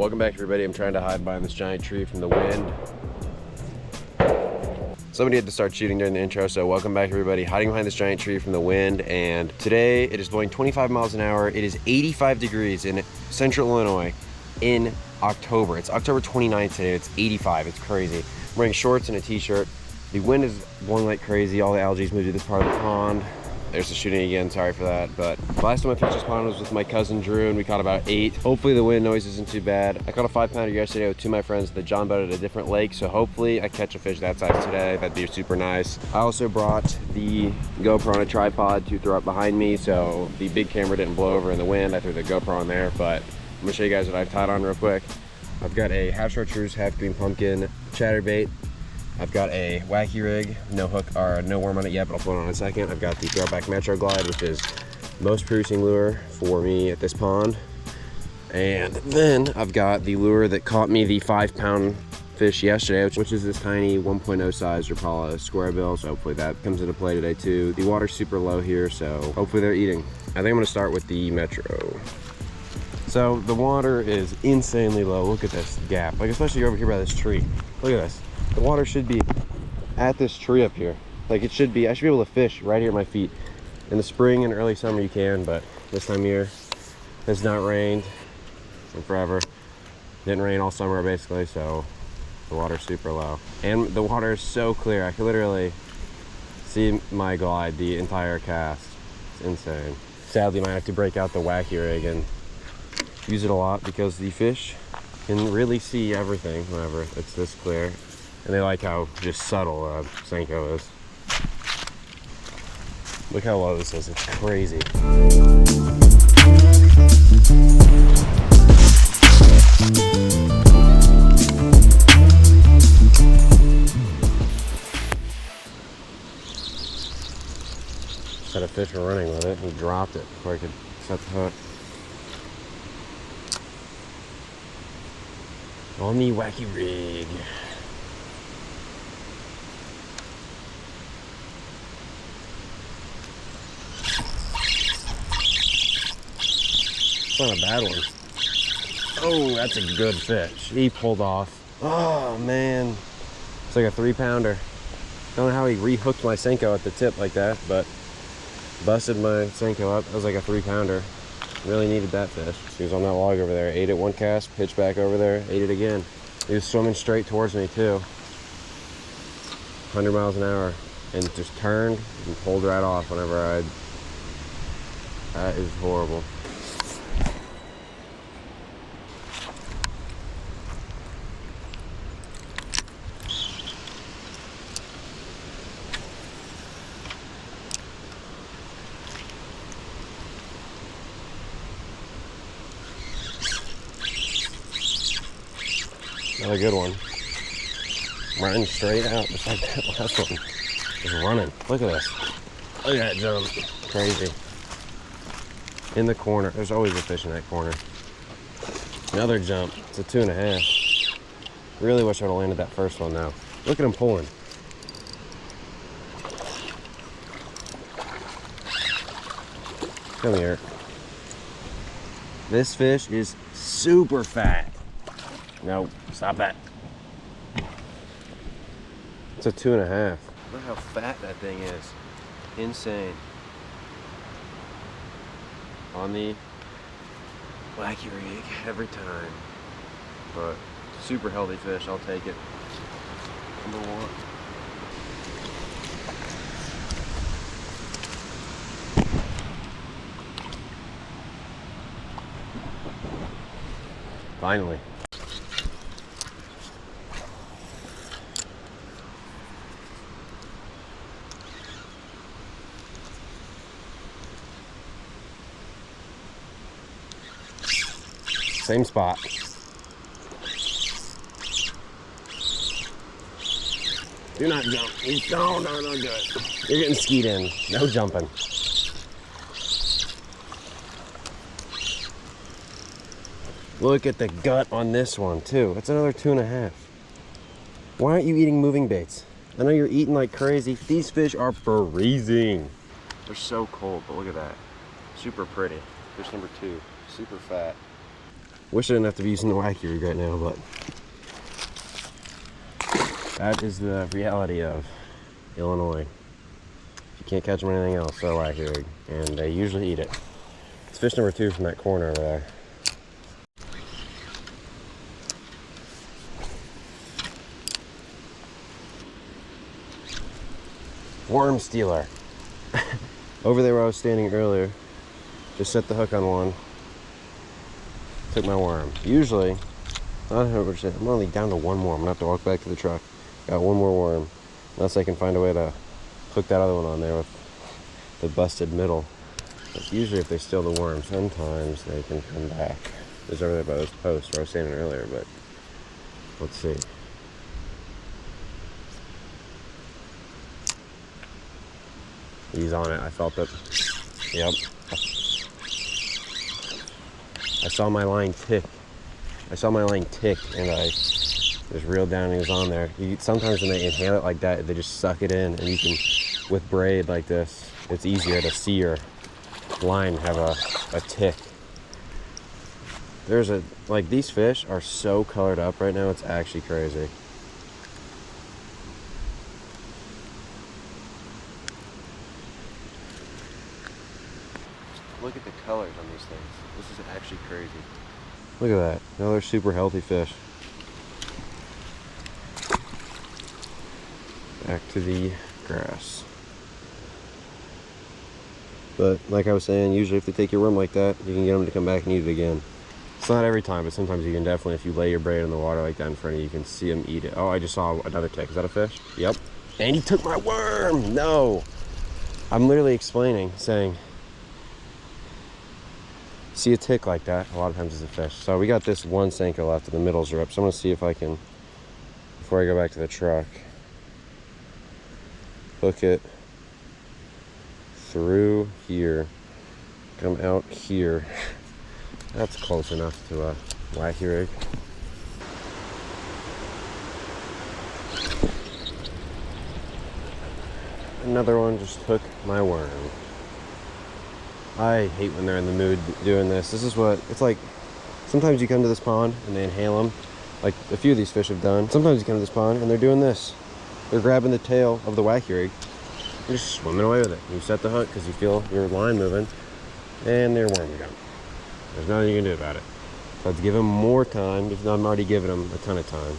Welcome back, everybody. I'm trying to hide behind this giant tree from the wind. Somebody had to start shooting during the intro, so welcome back, everybody. Hiding behind this giant tree from the wind, and today it is blowing 25 miles an hour. It is 85 degrees in central Illinois in October. It's October 29th today. It's 85. It's crazy. I'm wearing shorts and a t-shirt. The wind is blowing like crazy. All the algae's moved to this part of the pond. There's the shooting again, sorry for that. But last time I fished this pond was with my cousin Drew, and we caught about 8. Hopefully the wind noise isn't too bad. I caught a 5-pounder yesterday with 2 of my friends at the John boat at a different lake, so hopefully I catch a fish that size today. That'd be super nice. I also brought the GoPro on a tripod to throw up behind me, so the big camera didn't blow over in the wind. I threw the GoPro on there, but I'm gonna show you guys what I've tied on real quick. I've got a half chartreuse, half green pumpkin chatterbait. I've got a wacky rig, no hook or no worm on it yet, but I'll put it on in a second. I've got the Throwback Metro Glide, which is most producing lure for me at this pond. And then I've got the lure that caught me the 5-pound fish yesterday, which is this tiny 1.0 size Rapala square bill. So hopefully that comes into play today too. The water's super low here, so hopefully they're eating. I think I'm gonna start with the Metro. So the water is insanely low. Look at this gap, like especially over here by this tree. Look at this. The water should be at this tree up here. Like it should be, I should be able to fish right here at my feet. In the spring and early summer you can, but this time of year, it's not rained in forever. Didn't rain all summer basically, so the water's super low. And the water is so clear, I can literally see my glide the entire cast. It's insane. Sadly, might have to break out the wacky rig and use it a lot because the fish can really see everything whenever it's this clear. And they like how just subtle Senko is. Look how low this is, it's crazy. Just had a fish running with it, he dropped it before I could set the hook. On the wacky rig. Not a bad one. Oh, that's a good fish. He pulled off. Oh man, it's like a 3-pounder. Don't know how he rehooked my Senko at the tip like that, but busted my Senko up. That was like a 3-pounder. Really needed that fish. He was on that log over there. Ate it one cast, pitched back over there, ate it again. He was swimming straight towards me too. 100 miles an hour, and just turned and pulled right off whenever I. That is horrible. Another good one. Running straight out just like that last one. Just running. Look at this. Look at that jump. Crazy. In the corner. There's always a fish in that corner. Another jump. It's a 2.5. Really wish I would have landed that first one now. Look at him pulling. Come here. This fish is super fat. No, stop that. It's a 2.5. Look how fat that thing is. Insane. On the wacky rig every time. But super healthy fish, I'll take it. Number one. Finally. Same spot. Do not jump. No, do it. You're getting skied in. No jumping. Look at the gut on this one too. That's another 2.5. Why aren't you eating moving baits? I know you're eating like crazy. These fish are freezing. They're so cold, but look at that. Super pretty. Fish number 2, super fat. Wish I didn't have to be using the wacky rig right now, but that is the reality of Illinois. You can't catch them on anything else, so wacky rig, and they usually eat it. It's fish number 2 from that corner over there. Worm stealer. Over there where I was standing earlier, just set the hook on one, took my worm. Usually, not 100%, I'm only down to one more. I'm gonna have to walk back to the truck. Got one more worm, unless I can find a way to hook that other one on there with the busted middle. But usually if they steal the worm, sometimes they can come back. It was over there by those posts where I was standing earlier, but let's see. He's on it. I felt it. Yep. I saw my line tick. And I just reeled down and he was on there. Sometimes when they inhale it like that, they just suck it in, and you can, with braid like this, it's easier to see your line have a tick. Like, these fish are so colored up right now, it's actually crazy. Look at the colors on these things. This is actually crazy. Look at that. Another super healthy fish. Back to the grass. But like I was saying, usually if they take your worm like that, you can get them to come back and eat it again. It's not every time, but sometimes you can definitely, if you lay your braid in the water like that in front of you, you can see them eat it. Oh, I just saw another tick. Is that a fish? Yep. And he took my worm! No! I'm literally explaining, saying, see a tick like that, a lot of times it's a fish. So we got this one Senko left and the middles are up. So I'm gonna see if I can, before I go back to the truck, hook it through here, come out here. That's close enough to a wacky rig. Another one just took my worm. I hate when they're in the mood doing this. This is what it's like. Sometimes you come to this pond and they inhale them, like a few of these fish have done. Sometimes you come to this pond and they're doing this. They're grabbing the tail of the wacky rig. They're just swimming away with it. You set the hook because you feel your line moving, and they're worming down. There's nothing you can do about it. So let's give them more time, if not, I'm already giving them a ton of time.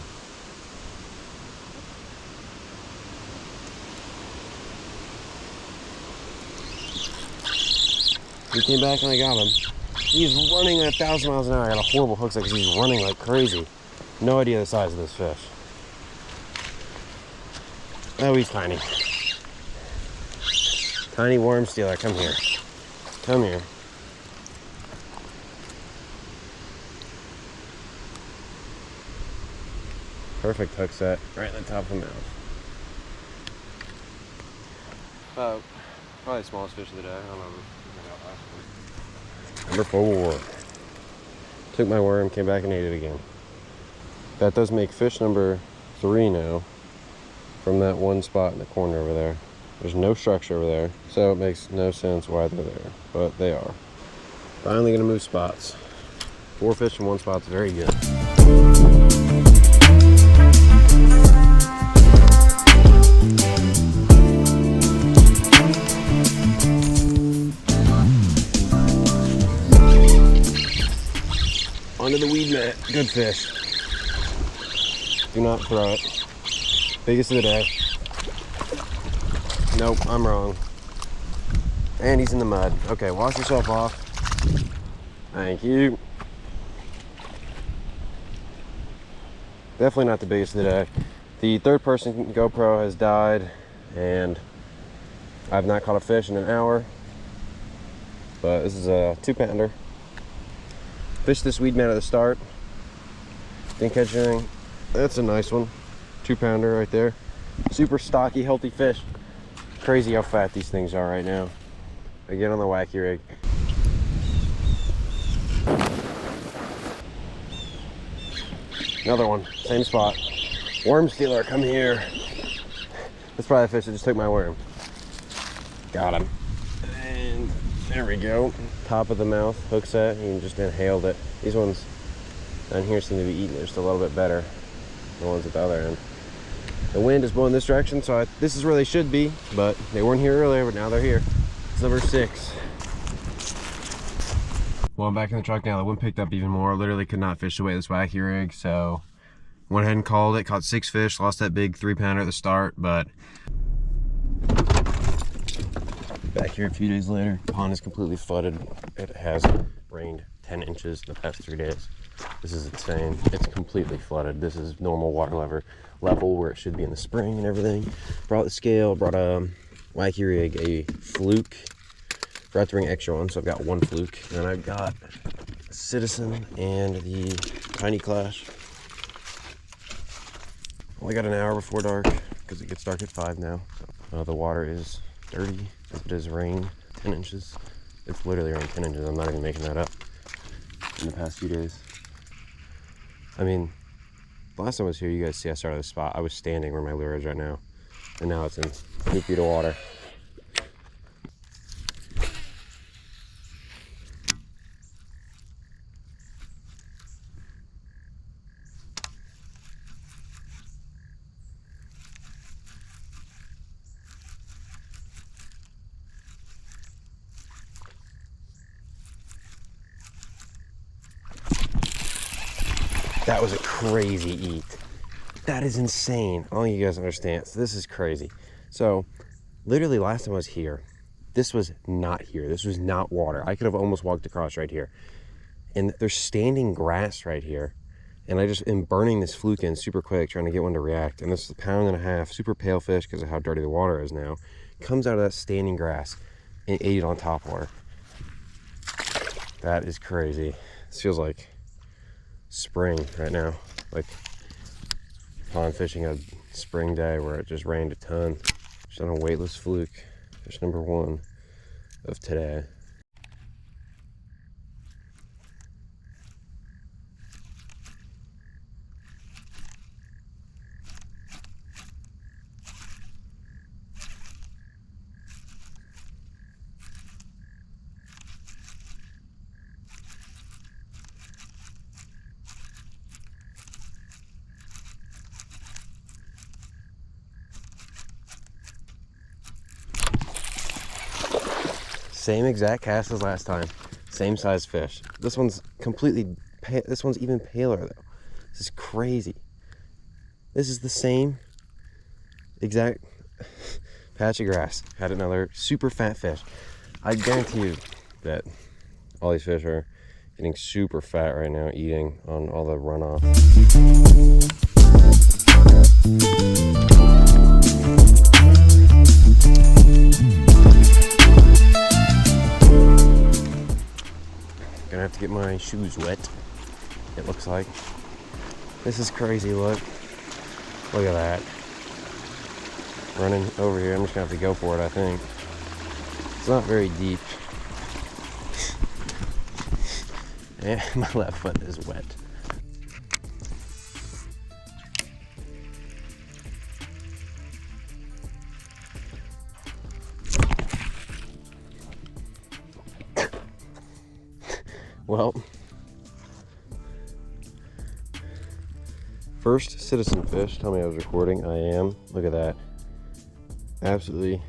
He came back and I got him. He's running at 1,000 miles an hour. I got a horrible hook set because he's running like crazy. No idea the size of this fish. Oh, he's tiny. Tiny worm stealer, come here. Come here. Perfect hook set, right in the top of the mouth. Probably the smallest fish of the day. I don't know. Number 4. Took my worm, came back and ate it again. That does make fish number 3 now, from that one spot in the corner over there. There's no structure over there, so it makes no sense why they're there, but they are. Finally gonna move spots. 4 fish in one spot's very good. Onto the weed net. Good fish. Do not throw it. Biggest of the day. Nope, I'm wrong. And he's in the mud. Okay, wash yourself off. Thank you. Definitely not the biggest of the day. The third person GoPro has died, and I've not caught a fish in an hour. But this is a 2-pounder. Fished this weed mat at the start. Didn't catch anything. That's a nice one. 2-pounder right there. Super stocky, healthy fish. Crazy how fat these things are right now. Again on the wacky rig. Another one, same spot. Worm stealer, come here. That's probably the fish that just took my worm. Got him. And there we go. Top of the mouth, hook set, and just inhaled it. These ones, Down here seem to be eating just a little bit better than the ones at the other end. The wind is blowing this direction, so this is where they should be, but they weren't here earlier, but now they're here. It's number 6. Well, I'm back in the truck now. The wind picked up even more. Literally could not fish away this wacky rig, so went ahead and called it. Caught 6 fish, lost that big 3-pounder at the start, but back here a few days later. The pond is completely flooded. It has rained 10 inches in the past 3 days. This is insane. It's completely flooded. This is normal water level where it should be in the spring and everything. Brought the scale, brought a wacky rig, a fluke. Forgot to bring extra one, so I've got 1 fluke. And I've got a Citizen and the Tiny Clash. Only got an hour before dark because it gets dark at 5 now. The water is dirty. It is rain 10 inches. It's literally rained 10 inches. I'm not even making that up in the past few days. I mean, last time I was here, you guys see I started the spot. I was standing where my lure is right now, and now it's in 2 feet of water. That was a crazy eat. That is insane. I don't think you guys understand. So this is crazy. So literally last time I was here, this was not here. This was not water. I could have almost walked across right here. And there's standing grass right here. And I just am burning this fluke in super quick, trying to get one to react. And this is a 1.5 pound, super pale fish because of how dirty the water is now. Comes out of that standing grass and ate it on top water. That is crazy. This feels like spring right now, like pond fishing a spring day where it just rained a ton. Just on a weightless fluke, fish number 1 of today. Same exact cast as last time, same size fish. This one's completely this one's even paler though. This is crazy. This is the same exact patch of grass. Had another super fat fish. I guarantee you that all these fish are getting super fat right now, eating on all the runoff. Gonna have to get my shoes wet, it looks like. This is crazy, look. Look at that. Running over here, I'm just gonna have to go for it, I think. It's not very deep. And my left foot is wet. Well, first Citizen fish. Tell me I was recording. I am. Look at that. Absolutely.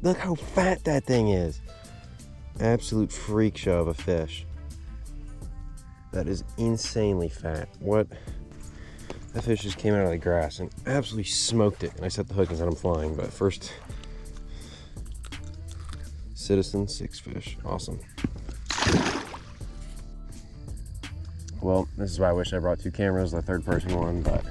Look how fat that thing is. Absolute freak show of a fish. That is insanely fat. What? That fish just came out of the grass and absolutely smoked it. And I set the hook and said I'm flying. But first, Citizen 6 fish. Awesome. Well, this is why I wish I brought 2 cameras, the 3rd-person one, but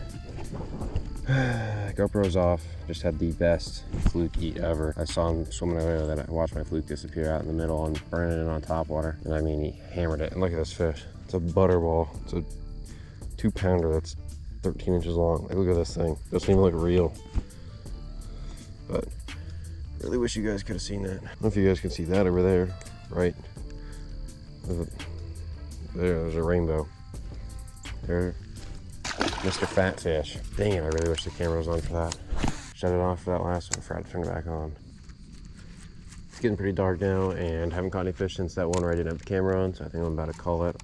GoPro's off. Just had the best fluke eat ever. I saw him swimming earlier that I watched my fluke disappear out in the middle and burning it on top water. And I mean, he hammered it. And look at this fish. It's a butterball. It's a 2-pounder that's 13 inches long. Like, look at this thing. Doesn't even look real. But really wish you guys could have seen that. I don't know if you guys can see that over there, right? There's a rainbow. There, Mr. Fat Fish. Dang it, I really wish the camera was on for that. Shut it off for that last one, forgot to turn it back on. It's getting pretty dark now and haven't caught any fish since that one where I didn't have the camera on, so I think I'm about to call it.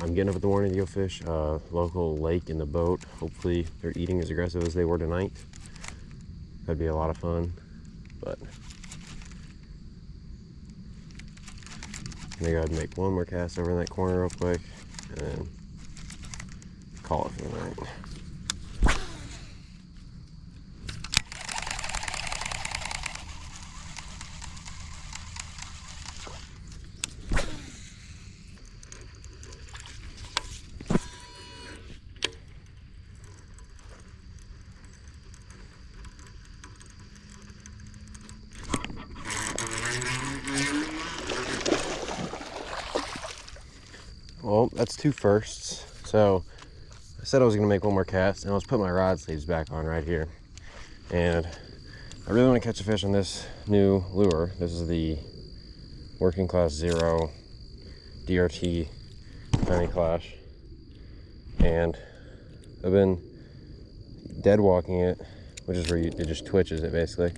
I'm getting up in the morning to go fish local lake in the boat. Hopefully they're eating as aggressive as they were tonight. That'd be a lot of fun, but maybe I'd make one more cast over in that corner real quick and then call it for the night. Well, that's 2 firsts. So I said I was gonna make one more cast, and I was putting my rod sleeves back on right here. And I really want to catch a fish on this new lure. This is the Working Class Zero DRT Tiny Clash. And I've been dead walking it, which is where it just twitches it basically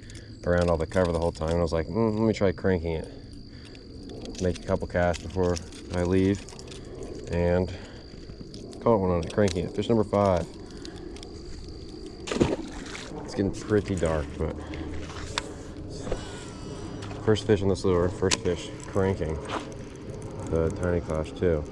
around all the cover the whole time. And I was like, let me try cranking it. Make a couple casts before I leave. And caught one on it, cranking it. Fish number 5. It's getting pretty dark, but first fish on this lure, first fish cranking the Tiny Clash too.